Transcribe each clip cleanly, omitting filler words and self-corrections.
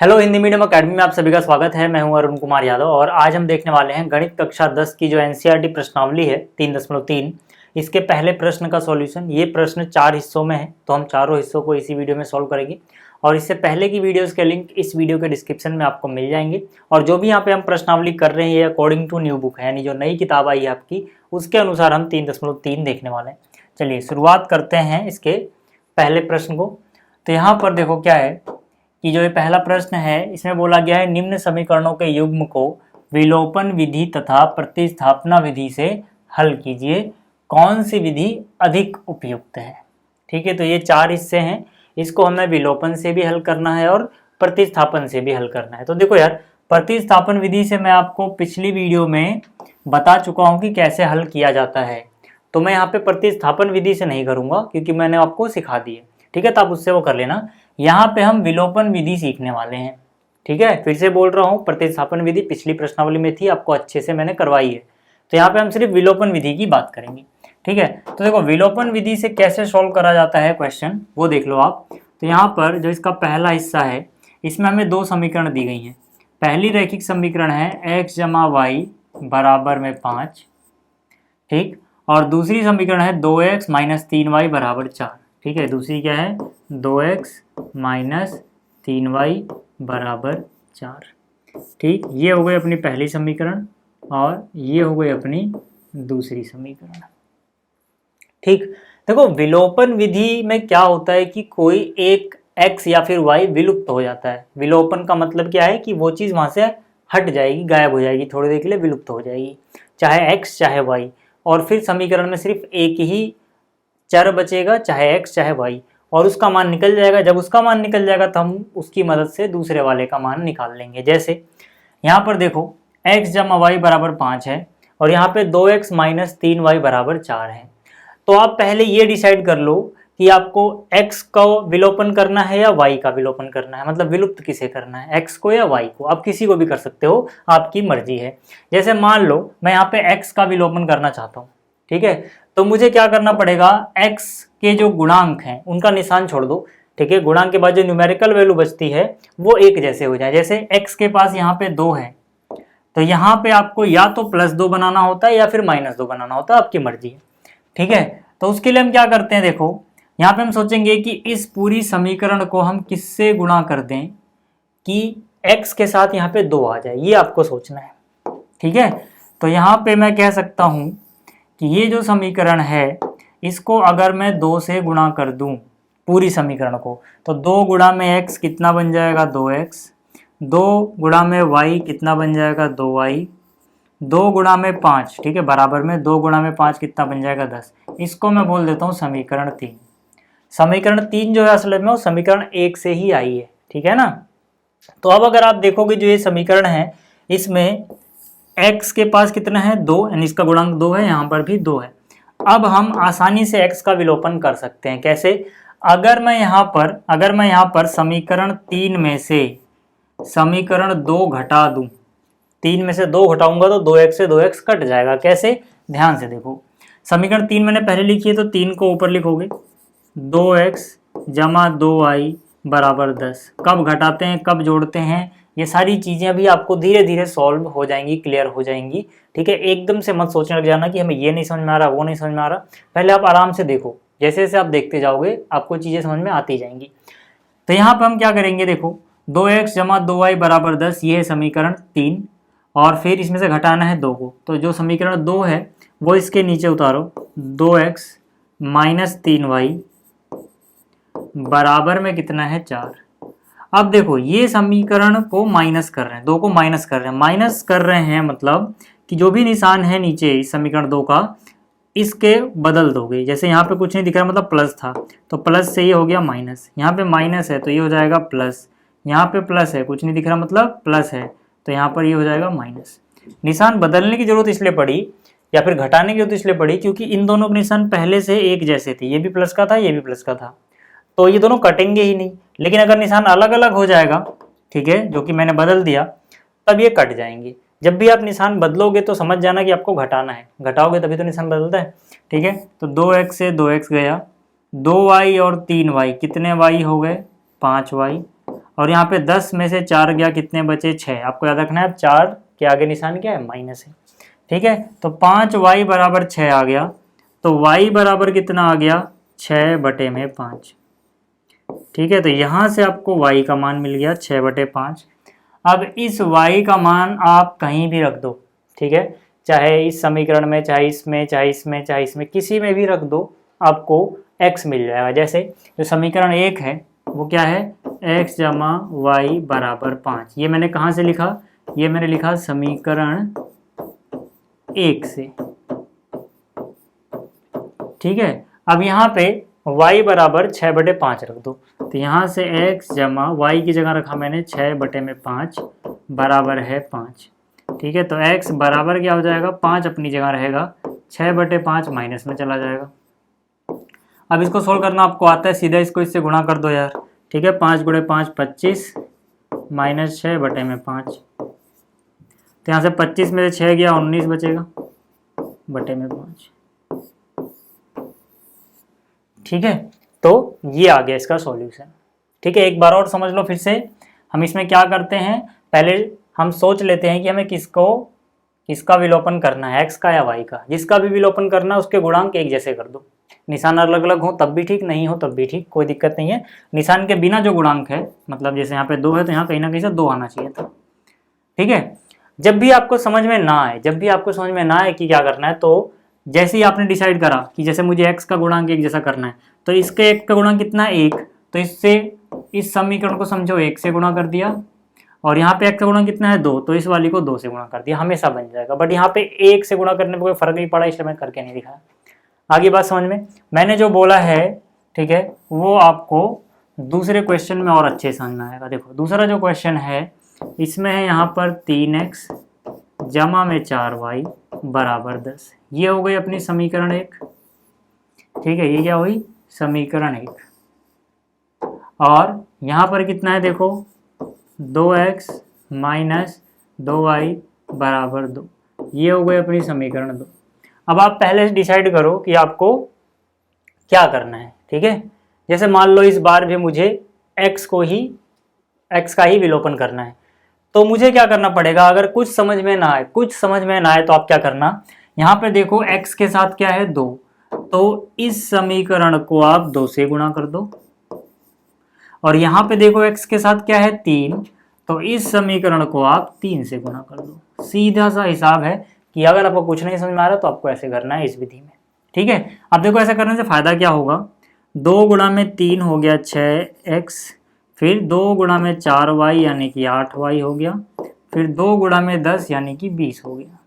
Hello Hindi medium academy में आप सभी का स्वागत है। मैं हूं अरुण कुमार यादव और आज हम देखने वाले हैं गणित कक्षा 10 की जो एनसीईआरटी प्रश्नावली है 3.3 इसके पहले प्रश्न का सॉल्यूशन। ये प्रश्न 4 हिस्सों में है तो हम चारों हिस्सों को इसी वीडियो में सॉल्व करेंगे और इससे पहले की वीडियोस के लिंक इस वीडियो के डिस्क्रिप्शन में आपको मिल जाएंगे। और जो भी यहाँ पे हम प्रश्नावली कर रहे हैं अकॉर्डिंग टू न्यू बुक है, यानी जो नई किताब आई है आपकी, उसके अनुसार हम 3.3 देखने वाले हैं। चलिए शुरुआत करते हैं इसके पहले प्रश्न को। तो यहाँ पर देखो क्या है कि जो ये पहला प्रश्न है इसमें बोला गया है निम्न समीकरणों के युग्म को विलोपन विधि तथा प्रतिस्थापना विधि से हल कीजिए, कौन सी विधि अधिक उपयुक्त है। ठीक है, तो ये 4 हिस्से हैं, इसको हमें विलोपन से भी हल करना है और प्रतिस्थापन से भी हल करना है। तो देखो यार, प्रतिस्थापन विधि से मैं आपको पिछली वीडियो में बता चुका हूँ कि कैसे हल किया जाता है, तो मैं यहाँ पे प्रतिस्थापन विधि से नहीं करूँगा क्योंकि मैंने आपको सिखा दी है। ठीक है, तो आप उससे वो कर लेना। यहाँ पे हम विलोपन विधि सीखने वाले हैं। ठीक है, फिर से बोल रहा हूँ, प्रतिस्थापन विधि पिछली प्रश्नावली में थी, आपको अच्छे से मैंने करवाई है। तो यहाँ पे हम सिर्फ विलोपन विधि की बात करेंगे। ठीक है, तो देखो विलोपन विधि से कैसे सॉल्व करा जाता है क्वेश्चन, वो देख लो आप। तो यहाँ पर जो इसका पहला हिस्सा है इसमें हमें 2 समीकरण दी गई हैं। पहली रैखिक समीकरण है x जमा वाई बराबर में 5, ठीक, और दूसरी समीकरण है 2x माइनस 3y बराबर 4। ठीक है, दूसरी क्या है 2x माइनस 3y बराबर 4। ठीक, ये हो गई अपनी पहली समीकरण और ये हो गई अपनी दूसरी समीकरण। ठीक, देखो विलोपन विधि में क्या होता है कि कोई एक x या फिर y विलुप्त हो जाता है। विलोपन का मतलब क्या है कि वो चीज़ वहाँ से हट जाएगी, गायब हो जाएगी, थोड़ी देर के लिए विलुप्त हो जाएगी, चाहे x चाहे y, और फिर समीकरण में सिर्फ एक ही चर बचेगा, चाहे x चाहे y, और उसका मान निकल जाएगा। जब उसका मान निकल जाएगा तो हम उसकी मदद से दूसरे वाले का मान निकाल लेंगे। जैसे यहाँ पर देखो x जमा वाई बराबर 5 है और यहाँ पे 2x माइनस 3y बराबर 4 है। तो आप पहले ये डिसाइड कर लो कि आपको x का विलोपन करना है या y का विलोपन करना है, मतलब विलुप्त किसे करना है, x को या y को। आप किसी को भी कर सकते हो, आपकी मर्जी है। जैसे मान लो मैं यहाँ पे x का विलोपन करना चाहता हूँ। ठीक है, तो मुझे क्या करना पड़ेगा, x के जो गुणांक हैं उनका निशान छोड़ दो। ठीक है, गुणांक के बाद जो न्यूमेरिकल वैल्यू बचती है वो एक जैसे हो जाए। जैसे x के पास यहाँ पे 2 है तो यहाँ पे आपको या तो +2 बनाना होता है या फिर -2 बनाना होता है, आपकी मर्जी है। ठीक है, तो उसके लिए हम क्या करते हैं, देखो यहाँ पे हम सोचेंगे कि इस पूरी समीकरण को हम किससे गुणा कर दें कि x के साथ यहाँ पे 2 आ जाए, ये आपको सोचना है। ठीक है, तो यहाँ पे मैं कह सकता हूँ कि ये जो समीकरण है इसको अगर मैं 2 से गुणा कर दूं पूरी समीकरण को, तो 2 गुणा में x कितना बन जाएगा 2x, 2 गुणा में y कितना बन जाएगा 2y, 2 गुणा में 5, ठीक है, बराबर में 2 गुणा में 5 कितना बन जाएगा 10। इसको मैं बोल देता हूँ समीकरण 3। समीकरण 3 जो है असल में वो समीकरण 1 से ही आई है। ठीक है ना। तो अब अगर आप देखोगे जो ये समीकरण है इसमें x के पास कितना है 2, यानी इसका गुणांक 2 है, यहाँ पर भी 2 है। अब हम आसानी से x का विलोपन कर सकते हैं। कैसे, अगर मैं यहाँ पर समीकरण 3 में से समीकरण 2 घटा दूं, 3 में से 2 घटाऊंगा तो 2x से 2x कट जाएगा। कैसे, ध्यान से देखो, समीकरण 3 मैंने पहले लिखी है तो 3 को ऊपर लिखोगे, 2x जमा 2y बराबर 10। कब घटाते हैं कब जोड़ते हैं, ये सारी चीज़ें अभी आपको धीरे धीरे सॉल्व हो जाएंगी, क्लियर हो जाएंगी। ठीक है, एकदम से मत सोचने लग जाना कि हमें ये नहीं समझ में आ रहा, वो नहीं समझ में आ रहा। पहले आप आराम से देखो, जैसे जैसे आप देखते जाओगे आपको चीज़ें समझ में आती जाएंगी। तो यहाँ पर हम क्या करेंगे, देखो 2x जमा 2y बराबर 10, ये है समीकरण 3, और फिर इसमें से घटाना है 2 को। तो जो समीकरण 2 है वो इसके नीचे उतारो, 2x माइनस 3y बराबर में कितना है 4। अब देखो ये समीकरण को माइनस कर रहे हैं, 2 को माइनस कर रहे हैं। माइनस कर रहे हैं मतलब कि जो भी निशान है नीचे इस समीकरण 2 का, इसके बदल दोगे। जैसे यहाँ पे कुछ नहीं दिख रहा मतलब प्लस था तो प्लस से ये हो गया माइनस, यहाँ पे माइनस है तो ये हो जाएगा प्लस, यहाँ पे प्लस है कुछ नहीं दिख रहा मतलब प्लस है तो यहाँ पर ये हो जाएगा माइनस। निशान बदलने की जरूरत इसलिए पड़ी या फिर घटाने की जरूरत इसलिए पड़ी क्योंकि इन दोनों के निशान पहले से एक जैसे थे, ये भी प्लस का था ये भी प्लस का था, तो ये दोनों कटेंगे ही नहीं। लेकिन अगर निशान अलग अलग हो जाएगा, ठीक है, जो कि मैंने बदल दिया, तब ये कट जाएंगे। जब भी आप निशान बदलोगे तो समझ जाना कि आपको घटाना है, घटाओगे तभी तो निशान बदलता है। ठीक है, तो 2x से 2x गया, 2y और 3y, कितने y हो गए 5y, और यहाँ पे 10 में से 4 गया, कितने बचे 6। आपको याद रखना है 4 के आगे निशान क्या है, माइनस है। ठीक है, तो 5y बराबर 6 आ गया, तो y बराबर कितना आ गया, 6/5। ठीक है, तो यहाँ से आपको y का मान मिल गया 6/5। अब इस y का मान आप कहीं भी रख दो, ठीक है, चाहे इस समीकरण में, चाहे इसमें, चाहे इसमें, चाहे इसमें, किसी में भी रख दो, आपको x मिल जाएगा। जैसे जो समीकरण 1 है वो क्या है, x जमा y बराबर 5। ये मैंने कहाँ से लिखा, ये मैंने लिखा समीकरण 1 से। ठीक है, अब यहाँ पे y बराबर 6/5 रख दो, तो यहाँ से x जमा y की जगह रखा मैंने 6/5 बराबर है 5। ठीक है, तो x बराबर क्या हो जाएगा, 5 अपनी जगह रहेगा, 6/5 माइनस में चला जाएगा। अब इसको सोल्व करना आपको आता है, सीधा इसको इससे गुणा कर दो यार। ठीक है, 5 × 5 25 माइनस 6/5। तो यहाँ से 25 में से 6 गया, 19 बचेगा बटे में 5। ठीक है, तो ये आ गया इसका सॉल्यूशन। ठीक है, एक बार और समझ लो फिर से। हम इसमें क्या करते हैं, पहले हम सोच लेते हैं कि हमें किसका विलोपन करना है, x का या y का। जिसका भी विलोपन करना है उसके गुणांक एक जैसे कर दो। निशान अलग अलग हो तब भी ठीक, नहीं हो तब भी ठीक, कोई दिक्कत नहीं है। निशान के बिना जो गुणांक है, मतलब जैसे यहाँ पे 2 है तो यहाँ कहीं ना कहीं से 2 आना चाहिए था। ठीक है, जब भी आपको समझ में ना आए कि क्या करना है, तो जैसे ही आपने डिसाइड करा कि जैसे मुझे x का गुणांक एक जैसा करना है, तो इसके एक का गुणांक कितना है, 1, तो इससे इस समीकरण को समझो 1 से गुणा कर दिया, और यहाँ पे x का गुणांक कितना है 2, तो इस वाली को 2 से गुणा कर दिया, हमेशा बन जाएगा। बट यहाँ पे 1 से गुणा करने में कोई फर्क नहीं पड़ा, इसलिए मैं करके नहीं दिखाया। आगे बात समझ में, मैंने जो बोला है, ठीक है, वो आपको दूसरे क्वेश्चन में और अच्छे से समझ में आएगा। देखो दूसरा जो क्वेश्चन है, इसमें है यहाँ पर 3x जमा में 4y बराबर 10। ये हो गई अपनी समीकरण 1। ठीक है, ये क्या हुई, समीकरण 1। और यहाँ पर कितना है, देखो 2x माइनस 2y बराबर 2। ये हो गई अपनी समीकरण 2। अब आप पहले से डिसाइड करो कि आपको क्या करना है। ठीक है, जैसे मान लो इस बार भी मुझे x का ही विलोपन करना है, तो मुझे क्या करना पड़ेगा। अगर कुछ समझ में ना आए तो आप क्या करना, यहाँ पे देखो x के साथ क्या है 2, तो इस समीकरण को आप 2 से गुणा कर दो। और यहाँ पे देखो x के साथ क्या है 3, तो इस समीकरण को आप 3 से गुणा कर दो। सीधा सा हिसाब है कि अगर आपको कुछ नहीं समझ में आ रहा तो आपको ऐसे करना है इस विधि में। ठीक है, अब देखो ऐसा करने से फायदा क्या होगा, 2 × 3 हो गया 6x, फिर 2 × 4y यानी कि 8y हो गया, फिर 2 × 10 यानी कि 20 हो गया।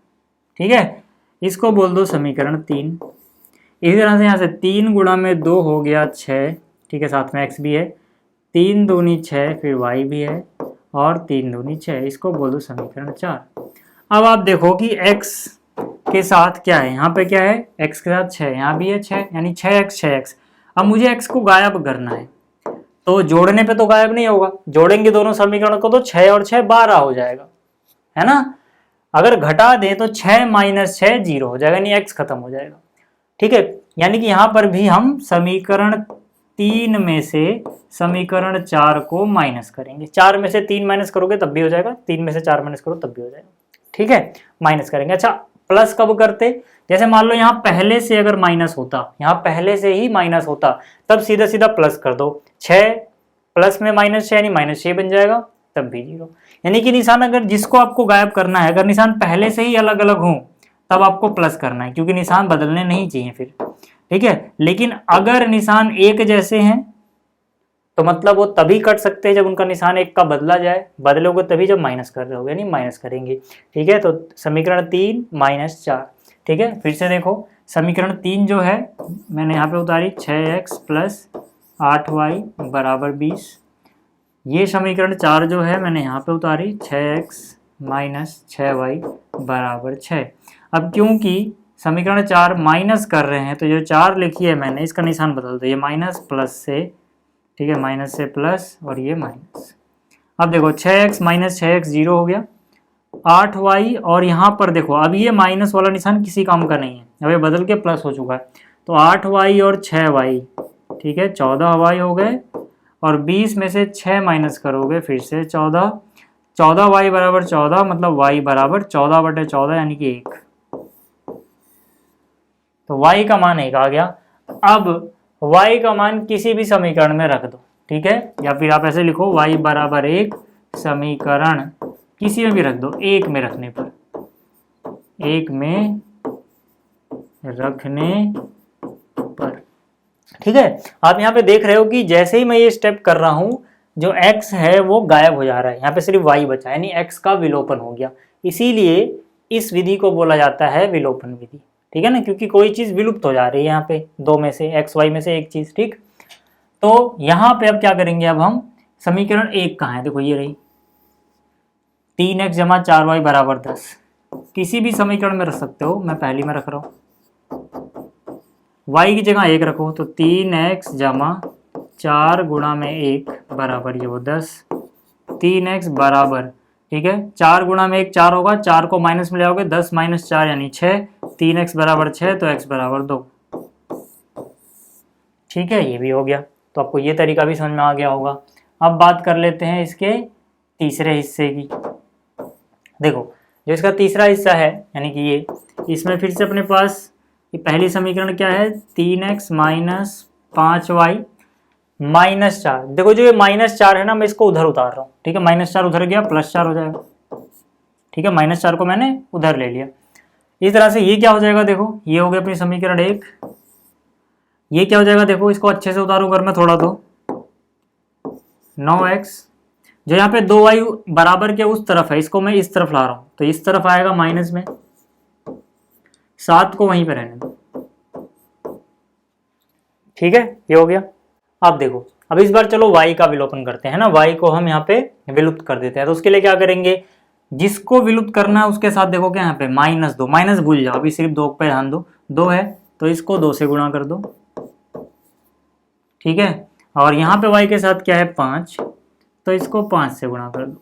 ठीक है, इसको बोल दो समीकरण 3। इसी तरह से यहाँ से 3 × 2 हो गया 6। ठीक है, साथ में x भी है, 3 दूनी 6, फिर y भी है, और 3 दूनी 6, इसको बोल दो समीकरण 4। अब आप देखो कि x के साथ क्या है, यहाँ पे क्या है, x के साथ 6, यहाँ भी है 6, यानी 6x। अब मुझे x को गायब करना है, तो जोड़ने पे तो गायब नहीं होगा, जोड़ेंगे दोनों समीकरण को तो 6 और 6 12 हो जाएगा, है ना। अगर घटा दें तो 6 - 6 0 हो जाएगा, यानी x खत्म हो जाएगा। ठीक है, यानी कि यहाँ पर भी हम समीकरण 3 में से समीकरण 4 को माइनस करेंगे। 4 में से 3 माइनस करोगे तब भी हो जाएगा, 3 में से 4 माइनस करो तब भी हो जाएगा। ठीक है, माइनस करेंगे। अच्छा, प्लस कब करते, जैसे मान लो यहाँ पहले से अगर माइनस होता, यहाँ पहले से ही माइनस होता, तब सीधा सीधा प्लस कर दो। 6 प्लस में -6 यानी -6 बन जाएगा, तब भी 0। यानी कि निशान अगर जिसको आपको गायब करना है, अगर निशान पहले से ही अलग अलग हो तब आपको प्लस करना है, क्योंकि निशान बदलने नहीं चाहिए फिर। ठीक है, लेकिन अगर निशान एक जैसे हैं तो मतलब वो तभी कट सकते हैं जब उनका निशान एक का बदला जाए, बदलोगे तभी जब माइनस कर रहे हो, यानी माइनस करेंगे। ठीक है, तो समीकरण 3 - 4। ठीक है, फिर से देखो समीकरण 3 जो है मैंने यहाँ पे उतारी 6x + 8y बराबर 20। ये समीकरण 4 जो है मैंने यहाँ पे उतारी 6x - 6y बराबर 6। अब क्योंकि समीकरण 4 माइनस कर रहे हैं तो जो 4 लिखी है मैंने, इसका निशान बदल दो, ये माइनस प्लस से, ठीक है, माइनस से प्लस, और ये माइनस। अब देखो 6x - 6x 0 हो गया, 8y, और यहाँ पर देखो अब ये माइनस वाला निशान किसी काम का नहीं है, अब ये बदल के प्लस हो चुका है, तो 8y और 6y, ठीक है, 14y हो गए, और 20 में से 6 माइनस करोगे फिर से 14, 14y बराबर 14, मतलब y बराबर 14/14 यानी कि 1। तो y का मान 1 आ गया। अब y का मान किसी भी समीकरण में रख दो, ठीक है, या फिर आप ऐसे लिखो y बराबर 1 समीकरण किसी में भी रख दो, 1 में रखने पर, 1 में रखने पर, ठीक है। आप यहाँ पे देख रहे हो कि जैसे ही मैं ये स्टेप कर रहा हूं, जो x है वो गायब हो जा रहा है, यहाँ पे सिर्फ y बचा, यानी x का विलोपन हो गया। इसीलिए इस विधि को बोला जाता है विलोपन विधि, ठीक है ना, क्योंकि कोई चीज विलुप्त हो जा रही है यहाँ पे, दो में से, x y में से एक चीज, ठीक। तो यहाँ पे अब क्या करेंगे, अब हम समीकरण 1 कहाँ है, देखो ये रही, 3x जमा 4y बराबर 10, किसी भी समीकरण में रख सकते हो, मैं पहली में रख रहा हूँ। y की जगह 1 रखो, तो 3x जमा 4 गुणा में 1 बराबर ये वो 10, 3x बराबर, ठीक है, 4 गुणा में 1 4 होगा, 4 को माइनस में ले आओगे, 10 माइनस 4 यानी 6, 3x बराबर 6, तो x बराबर 2, ठीक है, ये भी हो गया। तो आपको ये तरीका भी समझ में आ गया होगा। अब बात कर लेते हैं इसके तीसरे हिस्से की। देखो जो इसका तीसरा हिस्सा है, यानी कि ये, इसमें फिर से अपने पास ये पहली समीकरण क्या है, 3x माइनस 5y माइनस 4। देखो जो ये -4 है ना, मैं इसको उधर उतार रहा हूँ, ठीक है, -4 उधर गया, +4 हो जाएगा, ठीक है, -4 को मैंने उधर ले लिया। इस तरह से ये क्या हो जाएगा, देखो ये हो गया अपनी समीकरण 1। ये क्या हो जाएगा, देखो इसको अच्छे से उतारूं अगर मैं थोड़ा, तो 9x, जो यहाँ पे 2y बराबर के उस तरफ है, इसको मैं इस तरफ ला रहा हूँ, तो इस तरफ आएगा माइनस में, 7 को वहीं पे रहने दो, ठीक है, ये हो गया। अब देखो, अब इस बार चलो y का विलोपन करते हैं ना, y को हम यहाँ पे विलुप्त कर देते हैं। तो उसके लिए क्या करेंगे, जिसको विलुप्त करना है उसके साथ देखो क्या यहाँ पे -2, माइनस भूल जाओ, अभी सिर्फ 2 पे ध्यान दो, 2 है तो इसको 2 से गुणा कर दो, ठीक है, और यहाँ पे y के साथ क्या है 5, तो इसको 5 से गुणा कर दो,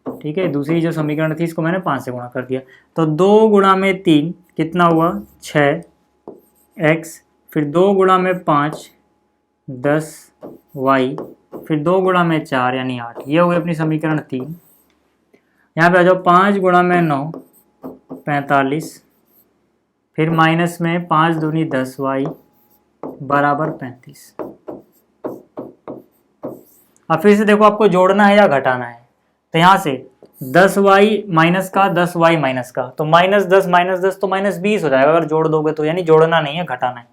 ठीक है, दूसरी जो समीकरण थी इसको मैंने 5 से गुणा कर दिया। तो 2 गुणा में 3 कितना हुआ 6x, फिर 2 गुणा में 5 10y, फिर 2 गुणा में 4 यानी 8, ये हो गई अपनी समीकरण 3। यहाँ पे आ जाओ, 5 गुणा में 9 45, फिर माइनस में 5 दूनी 10y बराबर 35। अब फिर से देखो आपको जोड़ना है या घटाना है, तो यहाँ से 10y माइनस का 10y माइनस का, तो -10 तो -20 हो जाएगा अगर जोड़ दोगे तो, यानी जोड़ना नहीं है, घटाना है,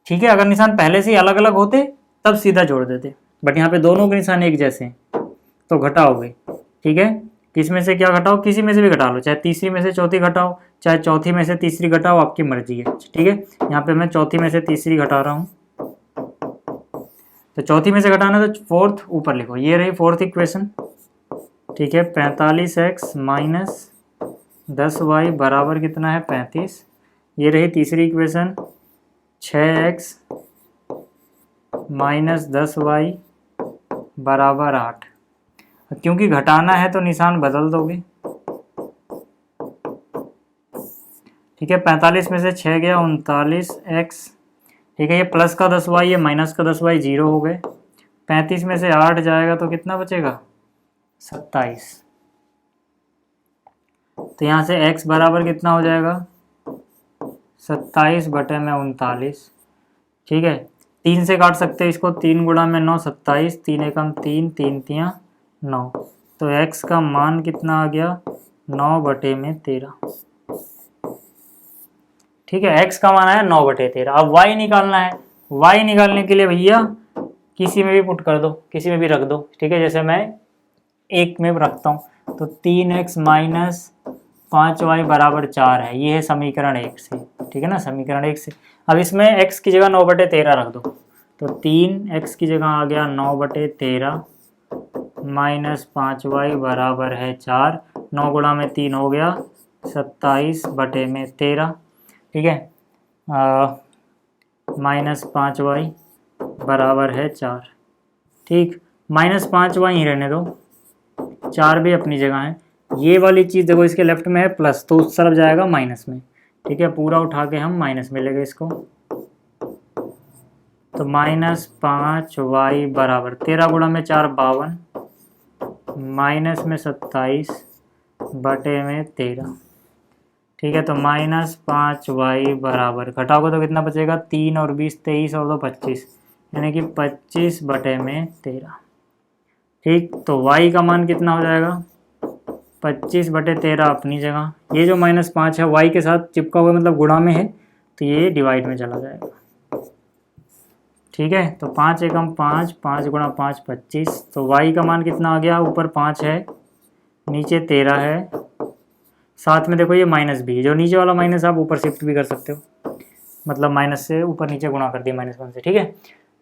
ठीक है। अगर निशान पहले से ही अलग अलग होते तब सीधा जोड़ देते, बट यहाँ पे दोनों के निशान एक जैसे हैं तो घटाओगे, ठीक है। किस में से क्या घटाओ, किसी में से भी घटा लो, चाहे तीसरी में से चौथी घटाओ, चाहे चौथी में से तीसरी घटाओ, आपकी मर्जी है, ठीक है। यहाँ पे मैं चौथी में से तीसरी घटा रहा हूँ, तो चौथी में से घटाना तो फोर्थ ऊपर लिखो, ये रही फोर्थ इक्वेशन, ठीक है। 45x माइनस 10y बराबर कितना है 35, ये रही तीसरी इक्वेशन, 6x माइनस 10y बराबर 8। क्योंकि घटाना है तो निशान बदल दोगे, ठीक है। 45 में से 6 गया 39x, ठीक है, ये प्लस का 10y, ये माइनस का 10y 0 हो गए। 35 में से 8 जाएगा तो कितना बचेगा 27, तो यहाँ से x बराबर कितना हो जाएगा 27/39, ठीक है। 3 से काट सकते हैं इसको, 3 गुणा में 9 27, 3 एकम 3, 3 तियाँ 9, तो x का मान कितना आ गया 9/13, ठीक है, x का मान आया 9/13। अब y निकालना है, y निकालने के लिए भैया किसी में भी पुट कर दो, किसी में भी रख दो, ठीक है, जैसे मैं 1 में रखता हूँ, तो 3x माइनस 5y बराबर 4 है, ये है समीकरण 1 से, ठीक है ना, समीकरण 1 से। अब इसमें x की जगह 9/13 रख दो, तो 3x की जगह आ गया 9/13 माइनस 5y बराबर है 4, 9 गुणा में 3 हो गया 27/13, ठीक है, माइनस 5y बराबर है 4, ठीक, -5y ही रहने दो, 4 भी अपनी जगह है। ये वाली चीज़ देखो इसके लेफ्ट में है प्लस, तो उस तरफ जाएगा माइनस में, ठीक है, पूरा उठा के हम माइनस में लेंगे इसको, तो -5y बराबर 13 गुणा में 4 52, माइनस में 27 बटे में 13। ठीक है, तो -5y बराबर घटाओगे तो कितना बचेगा, 3 और 20 23 और 2 25, यानी कि 25 बटे में 13। ठीक, तो y का मान कितना हो जाएगा, 25 बटे 13 अपनी जगह। ये जो -5 है y के साथ चिपका हुआ मतलब गुणा में है, तो ये डिवाइड में चला जाएगा। ठीक है, तो 5 एकम 5, 5 गुणा 5 25, तो y का मान कितना आ गया, ऊपर 5 है नीचे 13 है, साथ में देखो ये माइनस भी, जो नीचे वाला माइनस आप ऊपर शिफ्ट भी कर सकते हो, मतलब माइनस से ऊपर नीचे गुणा कर दिया -1 से। ठीक है,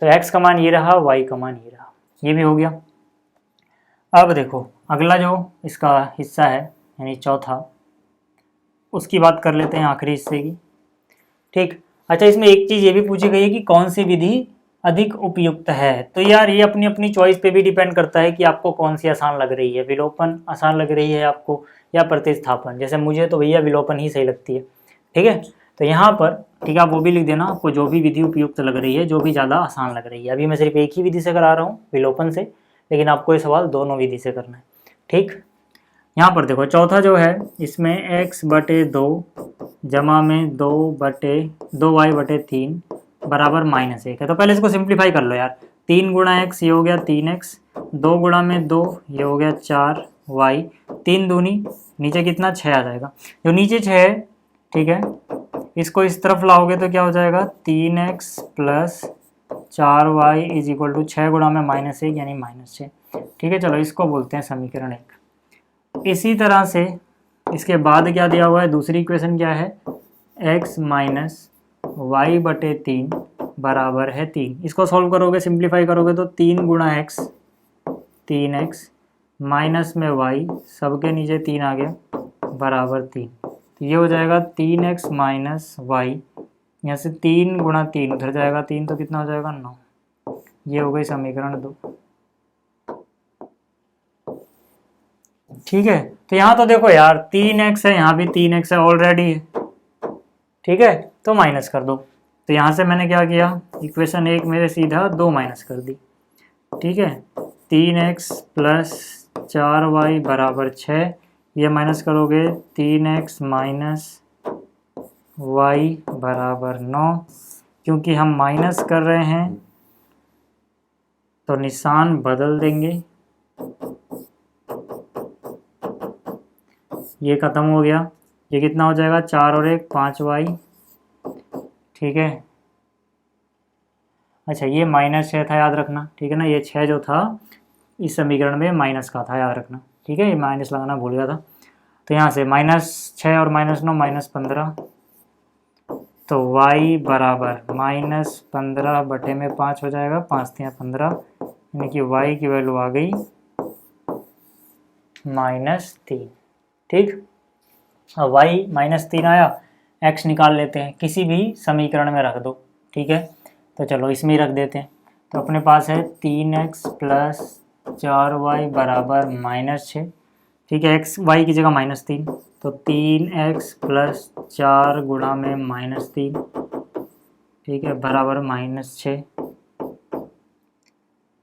तो x का मान ये रहा, y का मान ये रहा, ये भी हो गया। अब देखो अगला जो इसका हिस्सा है यानी चौथा, उसकी बात कर लेते हैं, आखिरी हिस्से की। ठीक, अच्छा इसमें एक चीज़ ये भी पूछी गई है कि कौन सी विधि अधिक उपयुक्त है। तो यार ये अपनी अपनी चॉइस पे भी डिपेंड करता है कि आपको कौन सी आसान लग रही है, विलोपन आसान लग रही है आपको या प्रतिस्थापन। जैसे मुझे तो भैया विलोपन ही सही लगती है। ठीक है, तो यहाँ पर ठीक है आप वो भी लिख देना, आपको जो भी विधि उपयुक्त लग रही है, जो भी ज़्यादा आसान लग रही है। अभी मैं सिर्फ एक ही विधि से करा रहा हूँ, विलोपन से, लेकिन आपको ये सवाल दोनों विधि से करना है। ठीक, यहाँ पर देखो चौथा जो है इसमें x बटे 2 जमा में 2y बटे 3 बराबर -1 है। तो पहले इसको सिंप्लीफाई कर लो यार, 3 गुणा x ये हो गया 3x, 2 गुणा में 2 ये हो गया 4y, 3 दूनी नीचे कितना 6 आ जाएगा, जो नीचे 6 है। ठीक है, इसको इस तरफ लाओगे तो क्या हो जाएगा, 3x plus 4y is equal to 6 गुणा में -1 यानी -6। ठीक है, चलो इसको बोलते हैं समीकरण 1। इसी तरह से इसके बाद क्या दिया हुआ है, दूसरी इक्वेशन क्या है, x माइनस वाई बटे 3 बराबर है 3। इसको सॉल्व करोगे, सिंप्लीफाई करोगे तो 3 गुणा x 3x माइनस में y, सबके नीचे 3 आ गया, बराबर 3। तो ये हो जाएगा 3x माइनस वाई, यहाँ से 3 गुणा 3 उधर जाएगा 3, तो कितना हो जाएगा 9। ये हो गई समीकरण 2। ठीक है, तो यहाँ तो देखो यार 3x है, यहाँ भी 3x है ऑलरेडी है। ठीक है, तो माइनस कर दो। तो यहाँ से मैंने क्या किया, इक्वेशन 1 मेरे सीधा 2 माइनस कर दी। ठीक है, 3x प्लस 4y बराबर 6, ये माइनस करोगे 3x माइनस y बराबर 9। क्योंकि हम माइनस कर रहे हैं तो निशान बदल देंगे, ये ख़त्म हो गया, ये कितना हो जाएगा 4 और 1 5y। ठीक है, अच्छा ये -6 था याद रखना। ठीक है ना, ये 6 जो था इस समीकरण में माइनस का था, याद रखना। ठीक है, ये माइनस लगाना भूल गया था। तो यहाँ से -6 और -9 -15, तो y बराबर -15 बटे में 5 हो जाएगा, 5 × 15, यानी कि y की वैल्यू आ गई -3। ठीक, अब y -3 आया, x निकाल लेते हैं, किसी भी समीकरण में रख दो। ठीक है, तो चलो इसमें ही रख देते हैं। तो अपने पास है 3x प्लस 4y बराबर -6। ठीक है, x y की जगह -3, तो 3x प्लस 4 गुणा में -3, ठीक है, बराबर -6।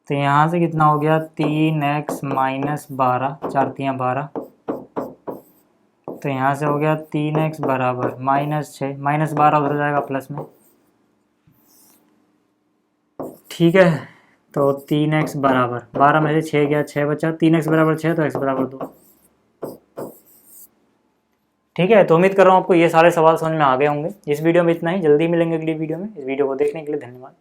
तो यहाँ से कितना हो गया, 3x माइनस 12, 4 × 12, तो यहाँ से हो गया 3x बराबर -6, -12 उधर जाएगा प्लस में। ठीक है, तो 3x बराबर 12 में से 6 गया, 6 बचा, 3x बराबर 6, तो x बराबर 2। ठीक है, तो उम्मीद कर रहा हूँ आपको ये सारे सवाल समझ में आ गए होंगे। इस वीडियो में इतना ही, जल्दी मिलेंगे अगली वीडियो में। इस वीडियो को देखने के लिए धन्यवाद।